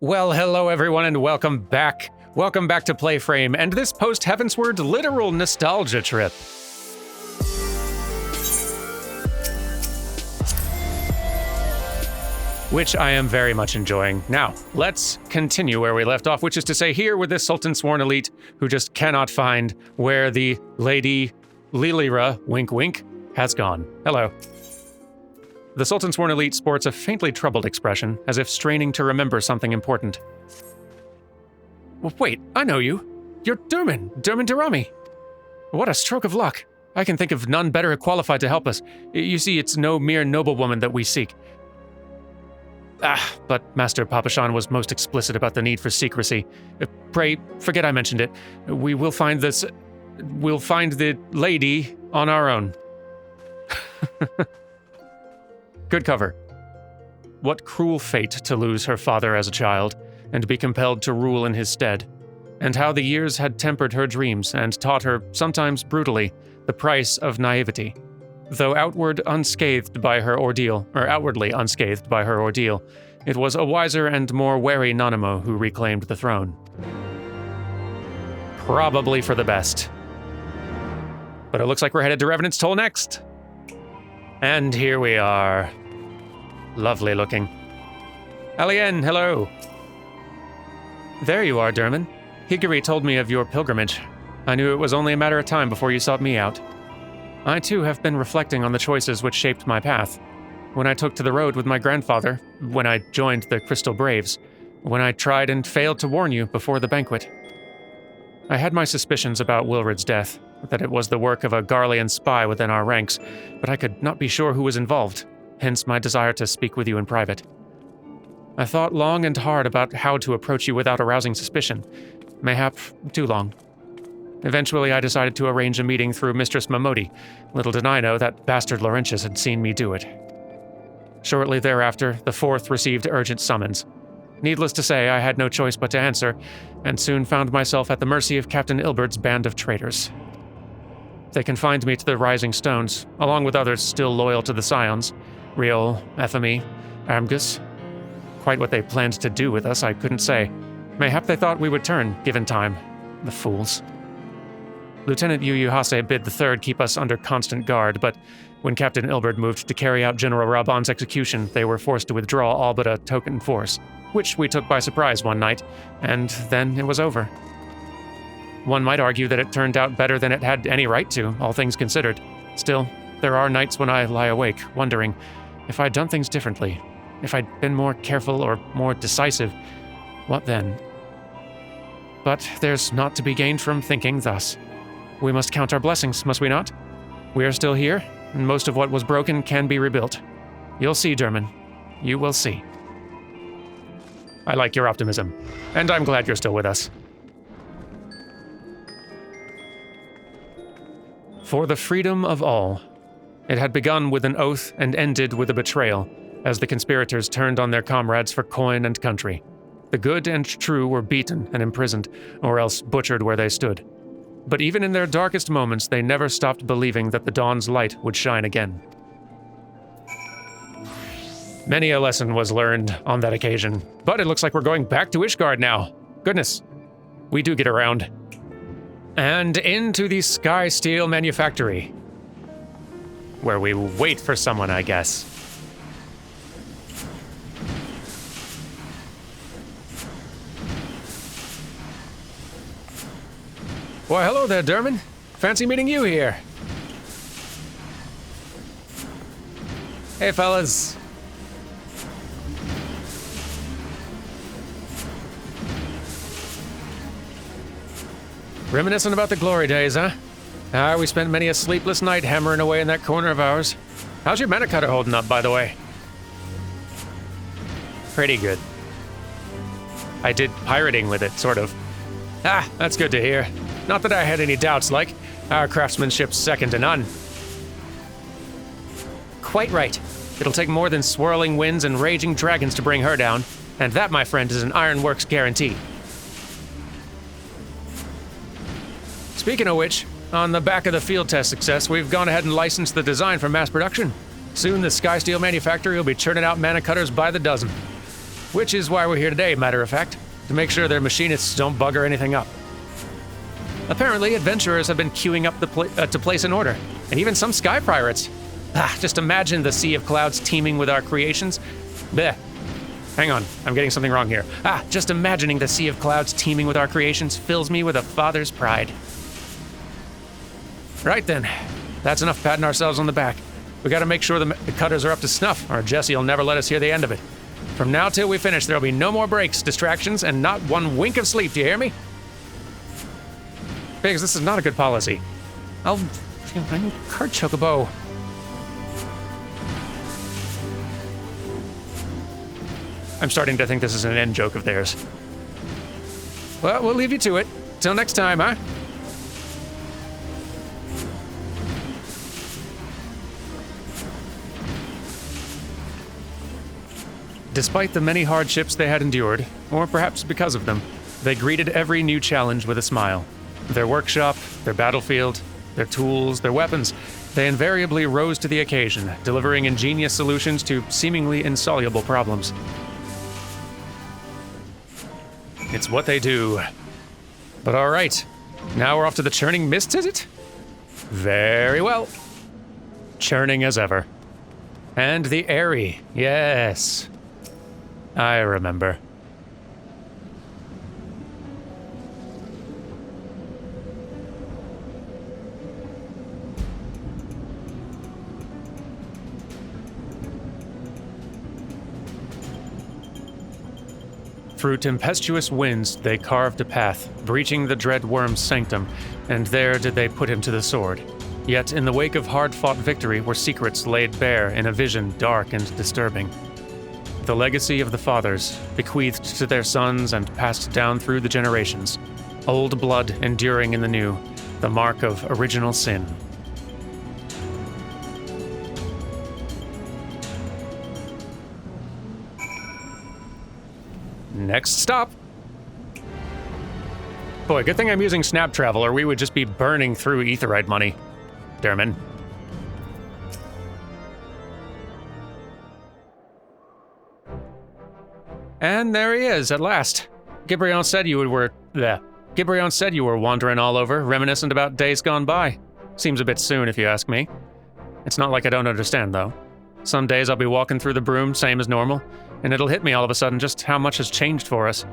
Well, hello everyone and welcome back. Welcome back to PlayFrame and this post-Heavensward literal nostalgia trip. Which I am very much enjoying. Now, let's continue where we left off, which is to say here with this Sultan Sworn Elite who just cannot find where the Lady Lilira, wink wink, has gone. Hello. The Sultan Sworn Elite sports a faintly troubled expression, as if straining to remember something important. Wait, I know you. You're Durman Durami. What a stroke of luck. I can think of none better qualified to help us. You see, it's no mere noblewoman that we seek. But Master Papashan was most explicit about the need for secrecy. Pray, forget I mentioned it. We'll find the lady on our own. Good cover. What cruel fate to lose her father as a child, and be compelled to rule in his stead, and how the years had tempered her dreams and taught her, sometimes brutally, the price of naivety. Though outwardly unscathed by her ordeal, it was a wiser and more wary Nanamo who reclaimed the throne. Probably for the best. But it looks like we're headed to Revenant's Toll next. And here we are. Lovely looking. Alien, hello. There you are, Durman. Higiri told me of your pilgrimage. I knew it was only a matter of time before you sought me out. I too have been reflecting on the choices which shaped my path. When I took to the road with my grandfather, when I joined the Crystal Braves, when I tried and failed to warn you before the banquet. I had my suspicions about Wilred's death, that it was the work of a Garlean spy within our ranks, but I could not be sure who was involved, hence my desire to speak with you in private. I thought long and hard about how to approach you without arousing suspicion, mayhap too long. Eventually I decided to arrange a meeting through Mistress Mamodi. Little did I know that bastard Laurentius had seen me do it. Shortly thereafter, the Fourth received urgent summons. Needless to say, I had no choice but to answer, and soon found myself at the mercy of Captain Ilbert's band of traitors. They confined me to the Rising Stones, along with others still loyal to the Scions, Riol, Ethemy, Amgus. Quite what they planned to do with us, I couldn't say. Mayhap they thought we would turn, given time. The fools. Lieutenant Yuyuhase bid the Third keep us under constant guard, but when Captain Ilbert moved to carry out General Raban's execution, they were forced to withdraw all but a token force, which we took by surprise one night, and then it was over. One might argue that it turned out better than it had any right to, all things considered. Still, there are nights when I lie awake, wondering if I'd done things differently, if I'd been more careful or more decisive, what then? But there's naught to be gained from thinking thus. We must count our blessings, must we not? We are still here, and most of what was broken can be rebuilt. You'll see, Durman. You will see. I like your optimism, and I'm glad you're still with us. For the freedom of all. It had begun with an oath and ended with a betrayal, as the conspirators turned on their comrades for coin and country. The good and true were beaten and imprisoned, or else butchered where they stood. But even in their darkest moments, they never stopped believing that the dawn's light would shine again. Many a lesson was learned on that occasion, but it looks like we're going back to Ishgard now. Goodness, we do get around. And into the Sky Steel Manufactory, where we wait for someone, I guess. Why, hello there, Durman. Fancy meeting you here. Hey, fellas. Reminiscing about the glory days, huh? We spent many a sleepless night hammering away in that corner of ours. How's your mana cutter holding up, by the way? Pretty good. I did pirating with it, sort of. That's good to hear. Not that I had any doubts, like. Our craftsmanship's second to none. Quite right. It'll take more than swirling winds and raging dragons to bring her down, and that, my friend, is an Ironworks guarantee. Speaking of which, on the back of the field test success, we've gone ahead and licensed the design for mass production. Soon the Sky Steel Manufactory will be churning out mana cutters by the dozen. Which is why we're here today, matter of fact, to make sure their machinists don't bugger anything up. Apparently, adventurers have been queuing up to place an order, and even some sky pirates. Just imagine the sea of clouds teeming with our creations. Bleh. Hang on, I'm getting something wrong here. Just imagining the sea of clouds teeming with our creations fills me with a father's pride. Right then, that's enough patting ourselves on the back. We gotta make sure the cutters are up to snuff, or Jesse'll never let us hear the end of it. From now till we finish, there'll be no more breaks, distractions, and not one wink of sleep, do you hear me? Biggs, this is not a good policy. I need card chocobo. I'm starting to think this is an end joke of theirs. Well, we'll leave you to it. Till next time, huh? Despite the many hardships they had endured, or perhaps because of them, they greeted every new challenge with a smile. Their workshop, their battlefield, their tools, their weapons, they invariably rose to the occasion, delivering ingenious solutions to seemingly insoluble problems. It's what they do. But all right, now we're off to the churning mist, is it? Very well. Churning as ever. And the Airy, yes. I remember. Through tempestuous winds they carved a path, breaching the dread worm's sanctum, and there did they put him to the sword. Yet in the wake of hard-fought victory were secrets laid bare in a vision dark and disturbing. The legacy of the fathers, bequeathed to their sons and passed down through the generations. Old blood enduring in the new, the mark of original sin. Next stop. Boy, good thing I'm using Snap Travel, or we would just be burning through Aetheryte money. Derman. And there he is, at last. Gibrion said you were wandering all over, reminiscent about days gone by. Seems a bit soon, if you ask me. It's not like I don't understand, though. Some days I'll be walking through the broom, same as normal, and it'll hit me all of a sudden just how much has changed for us.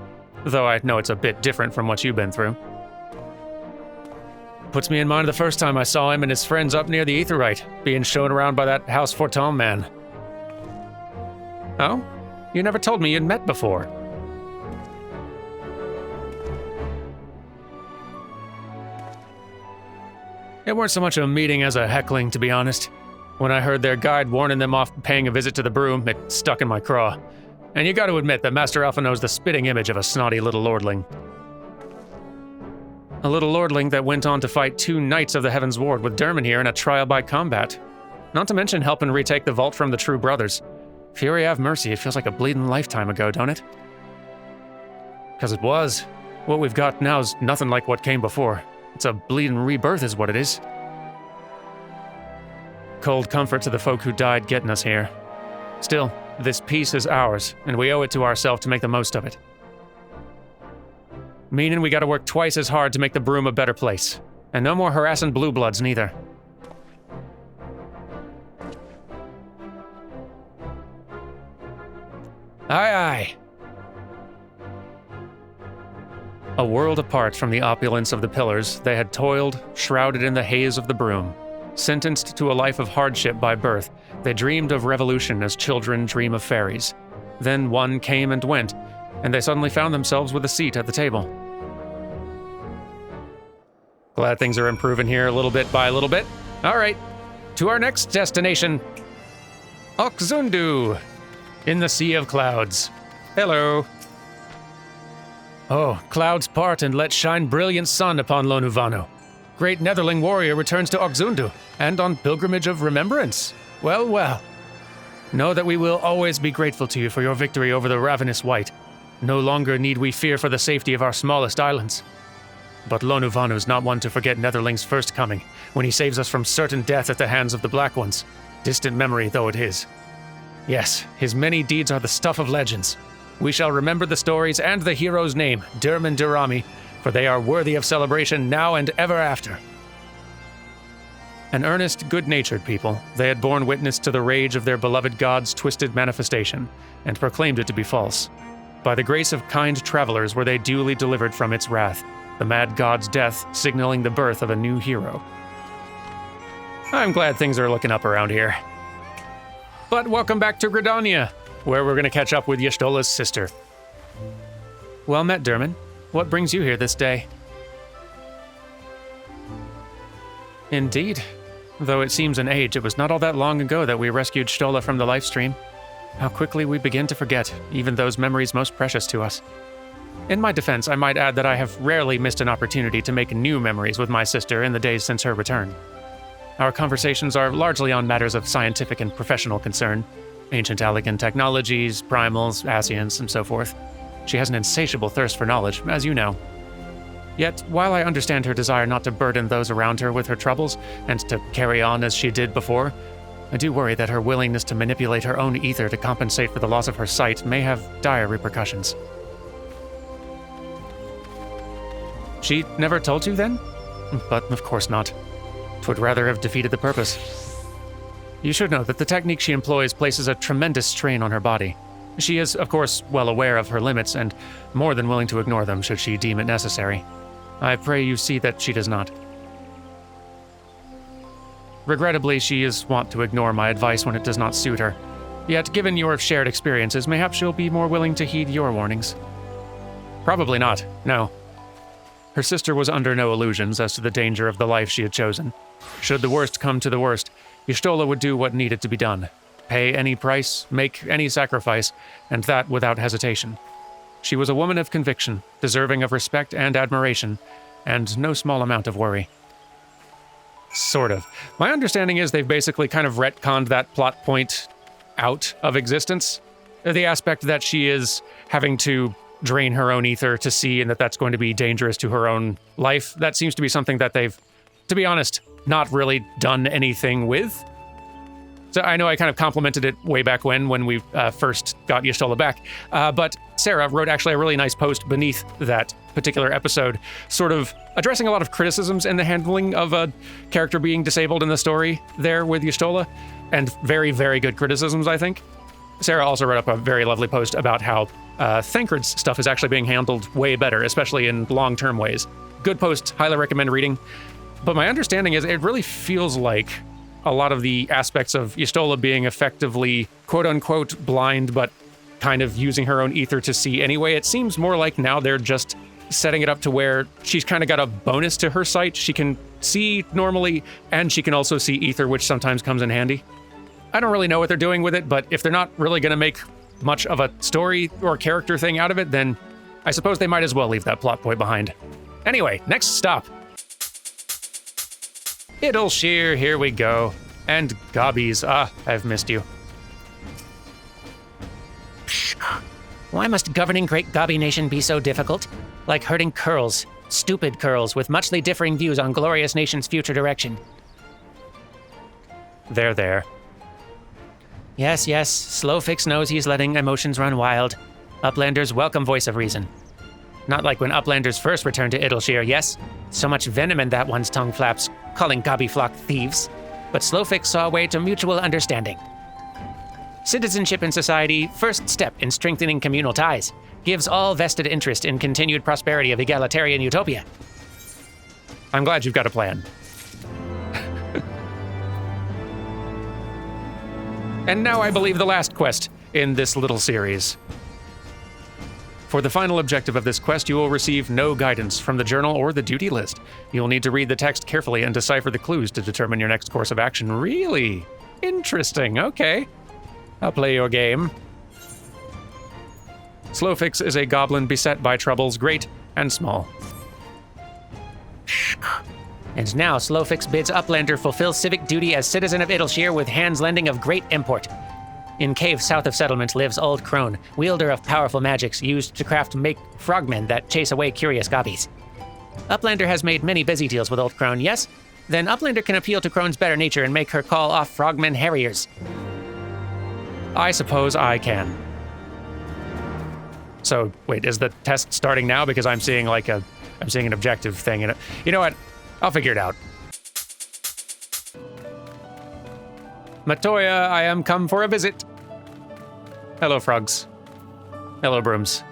Though I know it's a bit different from what you've been through. Puts me in mind of the first time I saw him and his friends up near the Aetheryte, being shown around by that House Fortin man. Oh? You never told me you'd met before. It weren't so much a meeting as a heckling, to be honest. When I heard their guide warning them off paying a visit to the broom, it stuck in my craw. And you gotta admit that Master Alpha knows the spitting image of a snotty little lordling. A little lordling that went on to fight 2 knights of the Heavensward with Derman here in a trial by combat. Not to mention helping retake the vault from the True Brothers. Fury have mercy, it feels like a bleeding lifetime ago, don't it? 'Cause it was. What we've got now's nothing like what came before. It's a bleeding rebirth is what it is. Cold comfort to the folk who died getting us here. Still, this peace is ours, and we owe it to ourselves to make the most of it. Meaning we gotta work twice as hard to make the broom a better place. And no more harassing blue bloods, neither. Aye, aye. A world apart from the opulence of the pillars, they had toiled, shrouded in the haze of the broom. Sentenced to a life of hardship by birth, they dreamed of revolution as children dream of fairies. Then one came and went, and they suddenly found themselves with a seat at the table. Glad things are improving here a little bit by a little bit. All right, to our next destination. Oxundu, in the Sea of Clouds. Hello. Oh, clouds part and let shine brilliant sun upon Lonuvano. Great Netherling warrior returns to Oxundu, and on pilgrimage of remembrance. Well, well. Know that we will always be grateful to you for your victory over the ravenous wight. No longer need we fear for the safety of our smallest islands. But Lonuvano's not one to forget Netherling's first coming, when he saves us from certain death at the hands of the Black Ones, distant memory though it is. Yes, his many deeds are the stuff of legends. We shall remember the stories and the hero's name, Durman Durrami, for they are worthy of celebration now and ever after. An earnest, good-natured people, they had borne witness to the rage of their beloved god's twisted manifestation, and proclaimed it to be false. By the grace of kind travelers were they duly delivered from its wrath, the mad god's death signaling the birth of a new hero. I'm glad things are looking up around here. But welcome back to Gridania, where we're going to catch up with Y'shtola's sister. Well met, Durman. What brings you here this day? Indeed. Though it seems an age, it was not all that long ago that we rescued Y'shtola from the lifestream. How quickly we begin to forget, even those memories most precious to us. In my defense, I might add that I have rarely missed an opportunity to make new memories with my sister in the days since her return. Our conversations are largely on matters of scientific and professional concern, ancient Alican technologies, primals, Asians, and so forth. She has an insatiable thirst for knowledge, as you know. Yet, while I understand her desire not to burden those around her with her troubles, and to carry on as she did before, I do worry that her willingness to manipulate her own ether to compensate for the loss of her sight may have dire repercussions. She never told you then? But of course not. 'Twould rather have defeated the purpose. You should know that the technique she employs places a tremendous strain on her body. She is, of course, well aware of her limits and more than willing to ignore them should she deem it necessary. I pray you see that she does not. Regrettably, she is wont to ignore my advice when it does not suit her. Yet, given your shared experiences, mayhap she'll be more willing to heed your warnings. Probably not, no. Her sister was under no illusions as to the danger of the life she had chosen. Should the worst come to the worst, Y'shtola would do what needed to be done. Pay any price, make any sacrifice, and that without hesitation. She was a woman of conviction, deserving of respect and admiration, and no small amount of worry. Sort of. My understanding is they've basically kind of retconned that plot point out of existence. The aspect that she is having to drain her own ether to see and that that's going to be dangerous to her own life, that seems to be something that they've, to be honest, not really done anything with. So I know I kind of complimented it way back when we first got Y'shtola back, but Sarah wrote actually a really nice post beneath that particular episode, sort of addressing a lot of criticisms in the handling of a character being disabled in the story there with Y'shtola, and very, very good criticisms, I think. Sarah also wrote up a very lovely post about how Thancred's stuff is actually being handled way better, especially in long-term ways. Good post, highly recommend reading. But my understanding is it really feels like a lot of the aspects of Y'shtola being effectively quote-unquote blind, but kind of using her own ether to see anyway, it seems more like now they're just setting it up to where she's kind of got a bonus to her sight. She can see normally, and she can also see ether, which sometimes comes in handy. I don't really know what they're doing with it, but if they're not really going to make much of a story or character thing out of it, then I suppose they might as well leave that plot point behind. Anyway, next stop. Idleshire, here we go. And Gobbies, I've missed you. Why must governing Great Gobby Nation be so difficult? Like herding curls, stupid curls with muchly differing views on Glorious Nation's future direction. There. Yes, Slowfix knows he's letting emotions run wild. Uplander's welcome voice of reason. Not like when Uplanders first returned to Idleshire, yes? So much venom in that one's tongue flaps, calling Gobbyflock thieves. But Slowfix saw a way to mutual understanding. Citizenship in society, first step in strengthening communal ties, gives all vested interest in continued prosperity of egalitarian utopia. I'm glad you've got a plan. And now I believe the last quest in this little series. For the final objective of this quest, you will receive no guidance from the journal or the duty list. You'll need to read the text carefully and decipher the clues to determine your next course of action. Really? Interesting, okay. I'll play your game. Slowfix is a goblin beset by troubles great and small. And now Slowfix bids Uplander fulfill civic duty as citizen of Idleshire with hands lending of great import. In caves south of settlement lives Old Crone, wielder of powerful magics used to craft make frogmen that chase away curious gobbies. Uplander has made many busy deals with Old Crone, yes? Then Uplander can appeal to Crone's better nature and make her call off frogmen harriers. I suppose I can. So, wait, is the test starting now? Because I'm seeing I'm seeing an objective thing in it. You know what? I'll figure it out. Matoya, I am come for a visit. Hello, frogs. Hello, brooms.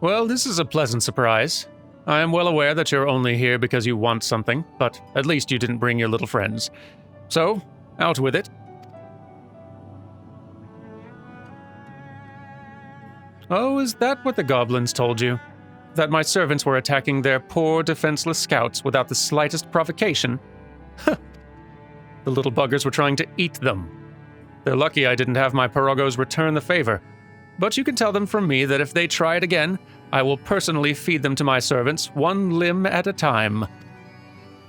Well, this is a pleasant surprise. I am well aware that you're only here because you want something, but at least you didn't bring your little friends. So, out with it. Oh, is that what the goblins told you? That my servants were attacking their poor, defenseless scouts without the slightest provocation? Huh. The little buggers were trying to eat them. They're lucky I didn't have my pirogos return the favor. But you can tell them from me that if they try it again, I will personally feed them to my servants, one limb at a time.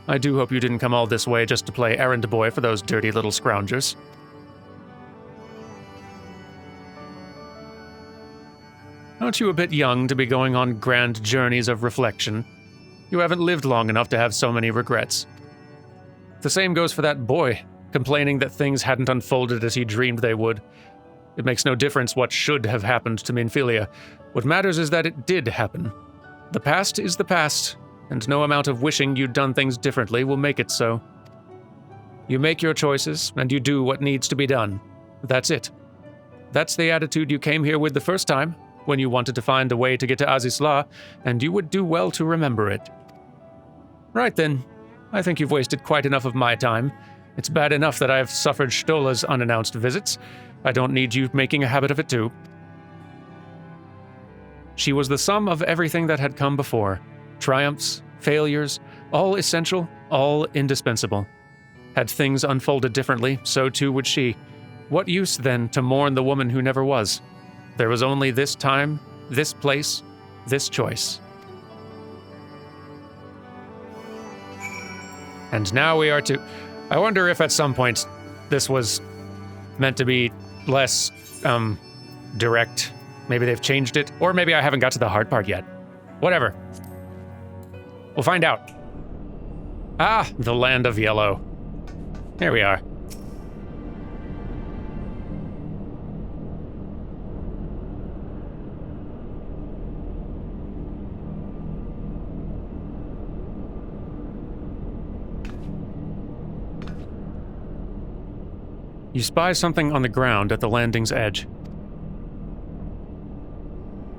I do hope you didn't come all this way just to play errand boy for those dirty little scroungers. Aren't you a bit young to be going on grand journeys of reflection? You haven't lived long enough to have so many regrets. The same goes for that boy, complaining that things hadn't unfolded as he dreamed they would. It makes no difference what should have happened to Minfilia. What matters is that it did happen. The past is the past, and no amount of wishing you'd done things differently will make it so. You make your choices, and you do what needs to be done. That's it. That's the attitude you came here with the first time, when you wanted to find a way to get to Azisla, and you would do well to remember it. Right then. I think you've wasted quite enough of my time. It's bad enough that I've suffered Stola's unannounced visits. I don't need you making a habit of it too. She was the sum of everything that had come before. Triumphs, failures, all essential, all indispensable. Had things unfolded differently, so too would she. What use, then, to mourn the woman who never was? There was only this time, this place, this choice. And now we are to... I wonder if at some point this was meant to be less, direct. Maybe they've changed it, or maybe I haven't got to the hard part yet. Whatever. We'll find out. Ah, the land of yellow. Here we are. You spy something on the ground at the landing's edge.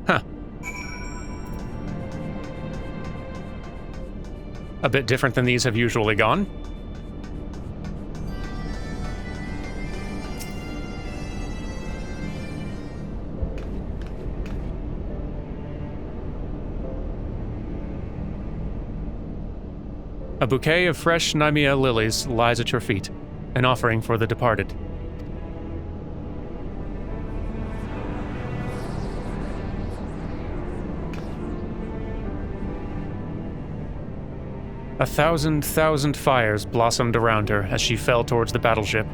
Huh. A bit different than these have usually gone. A bouquet of fresh Nymea lilies lies at your feet, an offering for the departed. A thousand fires blossomed around her as she fell towards the battleship,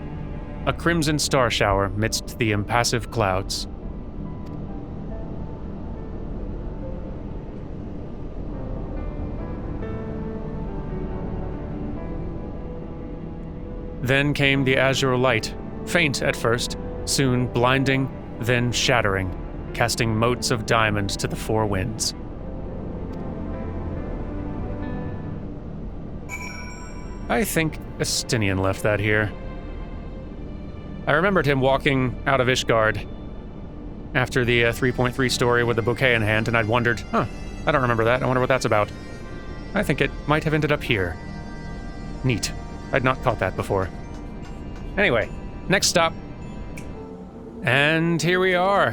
a crimson star shower midst the impassive clouds. Then came the azure light, faint at first, soon blinding, then shattering, casting motes of diamond to the four winds. I think Estinian left that here. I remembered him walking out of Ishgard after the 3.3 story with the bouquet in hand, and I'd wondered, I don't remember that. I wonder what that's about. I think it might have ended up here. Neat. I'd not caught that before. Anyway, next stop. And here we are.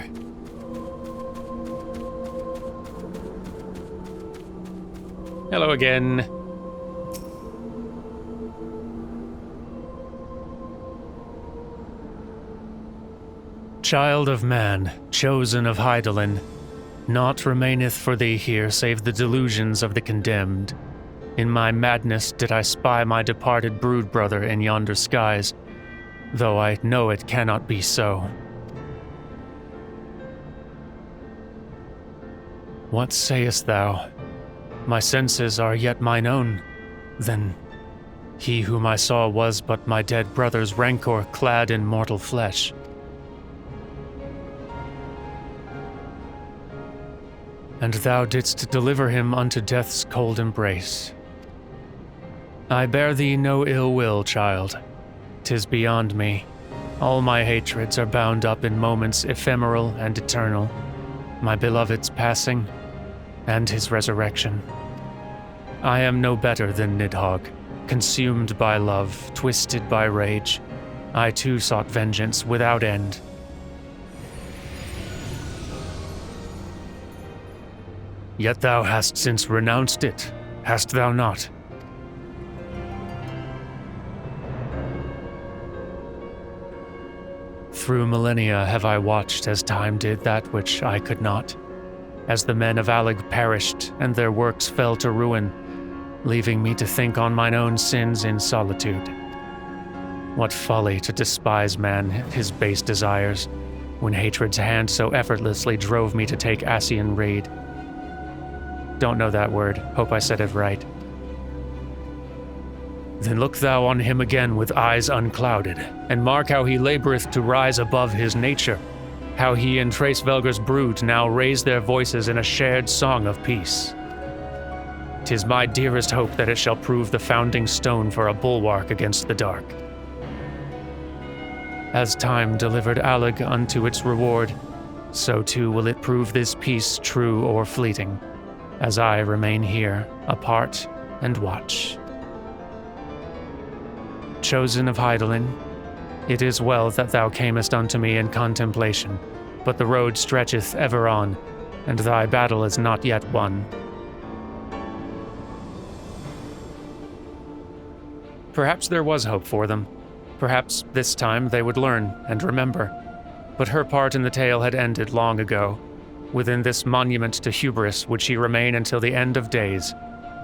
Hello again. Child of man, chosen of Hydaelyn, naught remaineth for thee here save the delusions of the condemned. In my madness did I spy my departed brood brother in yonder skies, though I know it cannot be so. What sayest thou? My senses are yet mine own. Then He whom I saw was but my dead brother's rancor clad in mortal flesh. And thou didst deliver him unto death's cold embrace. I bear thee no ill will, child. 'Tis beyond me. All my hatreds are bound up in moments ephemeral and eternal. My beloved's passing, and his resurrection. I am no better than Nidhogg, consumed by love, twisted by rage. I too sought vengeance without end. Yet thou hast since renounced it, hast thou not? Through millennia have I watched as time did that which I could not, as the men of Alleg perished and their works fell to ruin, leaving me to think on mine own sins in solitude. What folly to despise man, his base desires, when hatred's hand so effortlessly drove me to take Ascian raid. Don't know that word, hope I said it right. Then look thou on him again with eyes unclouded, and mark how he laboureth to rise above his nature, how he and Tracevelger's brood now raise their voices in a shared song of peace. 'Tis my dearest hope that it shall prove the founding stone for a bulwark against the dark. As time delivered Alleg unto its reward, so too will it prove this peace true or fleeting, as I remain here, apart and watch. Chosen of Hydaelyn, it is well that thou camest unto me in contemplation, but the road stretcheth ever on, and thy battle is not yet won. Perhaps there was hope for them. Perhaps this time they would learn and remember. But her part in the tale had ended long ago. Within this monument to hubris would she remain until the end of days,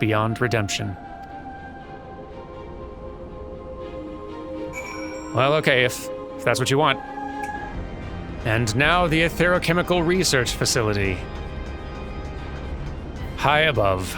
beyond redemption. Well, okay, if that's what you want. And now the Etherochemical Research Facility. High above.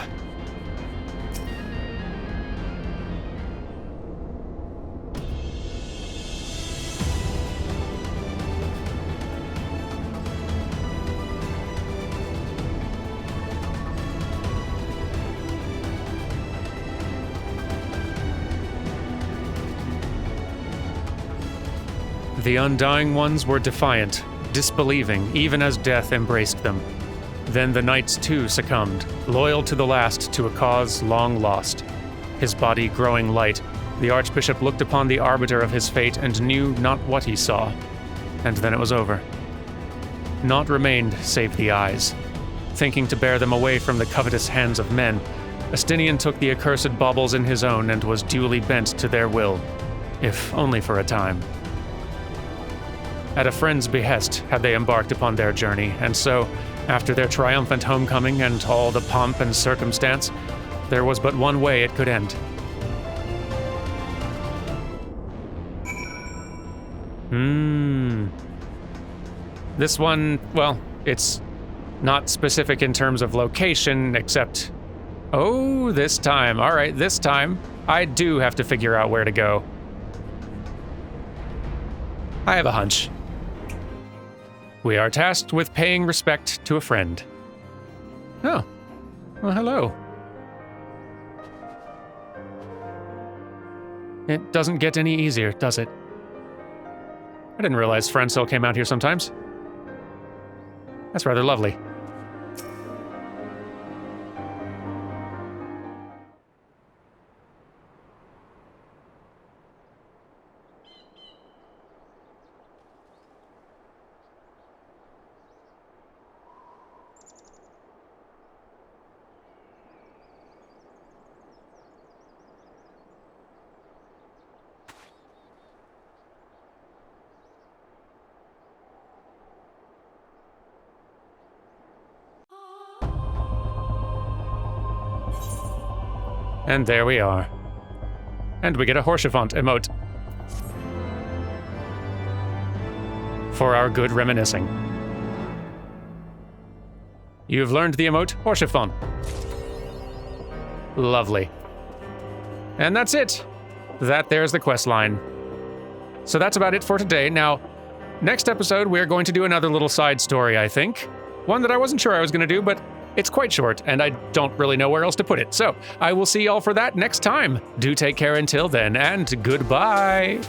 The Undying Ones were defiant, disbelieving, even as death embraced them. Then the Knights too succumbed, loyal to the last to a cause long lost. His body growing light, the Archbishop looked upon the arbiter of his fate and knew not what he saw. And then it was over. Naught remained save the eyes. Thinking to bear them away from the covetous hands of men, Estinian took the accursed baubles in his own and was duly bent to their will, if only for a time. At a friend's behest had they embarked upon their journey, and so, after their triumphant homecoming and all the pomp and circumstance, there was but one way it could end. This one, well, it's not specific in terms of location, except... Oh, this time. All right, this time, I do have to figure out where to go. I have a hunch. We are tasked with paying respect to a friend. Oh. Well, hello. It doesn't get any easier, does it? I didn't realize friends still came out here sometimes. That's rather lovely. And there we are. And we get a Horschiefant emote. For our good reminiscing. You've learned the emote Horschiefant. Lovely. And that's it. that there's the quest line. So that's about it for today. Now, next episode, we're going to do another little side story, I think. One that I wasn't sure I was going to do, but it's quite short, and I don't really know where else to put it. So I will see y'all for that next time. Do take care until then, and goodbye.